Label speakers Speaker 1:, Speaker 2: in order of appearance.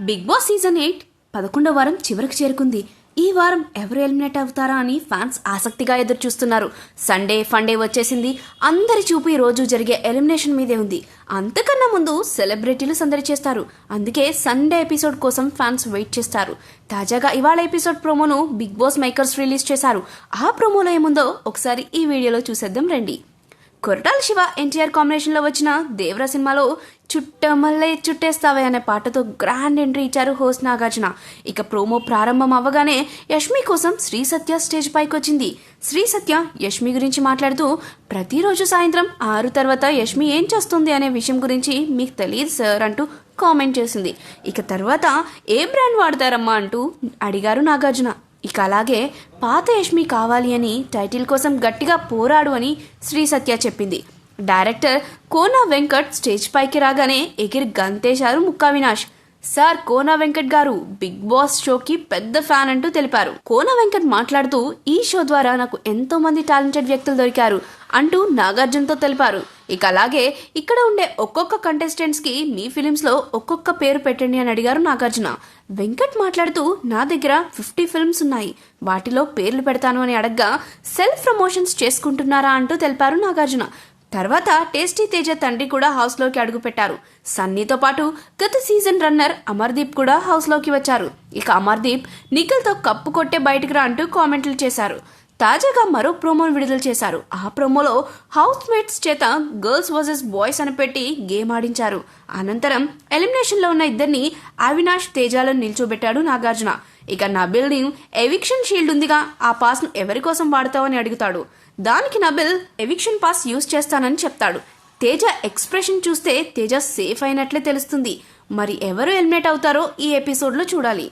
Speaker 1: Big boss season 8 11వ వారం చివరికి చేరుకుంది. ఈ వారం ఎవరు ఎలిమినేట్ అవుతారా అని ఫ్యాన్స్ ఆసక్తిగా ఎదురు చూస్తున్నారు. సండే ఫండే వచ్చేసింది. అందరి చూపు ఈ రోజు జరిగే ఎలిమినేషన్ మీదే ఉంది. అంతకన్నా ముందు సెలబ్రిటీలు సందడి చేస్తారు. అందుకే సండే ఎపిసోడ్ కోసం ఫ్యాన్స్ వెయిట్ చేస్తారు. తాజాగా ఇవాళ ఎపిసోడ్ ప్రోమోను బిగ్ బాస్ మేకర్స్ రిలీజ్ చేశారు. ఆ ప్రోమోలో ఏముందో ఒకసారి ఈ వీడియోలో చూసేద్దాం రండి. కొరటాల శివ ఎన్టీఆర్ కాంబినేషన్లో వచ్చిన దేవరా సినిమాలో చుట్టమల్లే చుట్టేస్తావే అనే పాటతో గ్రాండ్ ఎంట్రీ ఇచ్చారు హోస్ట్ నాగార్జున. ఇక ప్రోమో ప్రారంభం అవ్వగానే యష్మి కోసం శ్రీ సత్య స్టేజ్ పైకి వచ్చింది. శ్రీ సత్య యష్మి గురించి మాట్లాడుతూ, ప్రతిరోజు సాయంత్రం 6 తర్వాత యష్మి ఏం చేస్తుంది అనే విషయం గురించి మీకు తెలియదు సార్ అంటూ కామెంట్ చేసింది. ఇక తర్వాత ఏ బ్రాండ్ వాడతారమ్మా అంటూ అడిగారు నాగార్జున. ఇక అలాగే పాత యష్మి కావాలి అని టైటిల్ కోసం గట్టిగా పోరాడు అని శ్రీ సత్య చెప్పింది. డైరెక్టర్ కోనా వెంకట్ స్టేజ్ పైకి రాగానే ఎగిరి గంతేశారు ముక్కా వినాష్. సార్ కోనా వెంకట్ గారు బిగ్ బాస్ షోకి పెద్ద ఫ్యాన్ అంటూ తెలిపారు. కోనా వెంకట్ మాట్లాడుతూ, ఈ షో ద్వారా నాకు ఎంతో మంది టాలెంటెడ్ వ్యక్తులు దొరికారు అంటూ నాగార్జునతో తెలిపారు. ఇక అలాగే ఇక్కడ ఉండే ఒక్కొక్క కంటెస్టెంట్స్ కి మీ ఫిలిమ్స్ లో ఒక్కొక్క పేరు పెట్టండి అని అడిగారు నాగార్జున. వెంకట్ మాట్లాడుతూ, నా దగ్గర 50 ఫిల్మ్స్ ఉన్నాయి, వాటిలో పేర్లు పెడతాను అని అడగ్గా సెల్ఫ్ ప్రమోషన్స్ చేసుకుంటున్నారా అంటూ తెలిపారు నాగార్జున. తర్వాత టేస్టీ తేజ తండ్రి కూడా హౌస్ లోకి అడుగు పెట్టారు. సన్నీతో పాటు గత సీజన్ రన్నర్ అమర్దీప్ కూడా హౌస్ లోకి వచ్చారు. ఇక అమర్దీప్ నిఖిల్ తో కప్పు కొట్టే బయటకు రా అంటూ కామెంట్లు చేశారు. తాజాగా మరో ప్రోమోను విడుదల చేశారు. ఆ ప్రోమోలో హౌస్ మేట్స్ చేత గర్ల్స్ వర్సెస్ బాయ్స్ అని పెట్టి గేమ్ ఆడించారు. అనంతరం ఎలిమినేషన్ లో ఉన్న ఇద్దరిని అవినాష్ తేజాలను నిల్చోబెట్టాడు నాగార్జున. ఇక నబిల్ ని ఎవిక్షన్ షీల్డ్ ఉందిగా, ఆ పాస్ ను ఎవరి కోసం వాడతావని అడుగుతాడు. దానికి నబిల్ ఎవిక్షన్ పాస్ యూజ్ చేస్తానని చెప్తాడు. తేజ ఎక్స్ప్రెషన్ చూస్తే తేజ సేఫ్ అయినట్లే తెలుస్తుంది. మరి ఎవరు ఎలిమినేట్ అవుతారో ఈ ఎపిసోడ్ లో చూడాలి.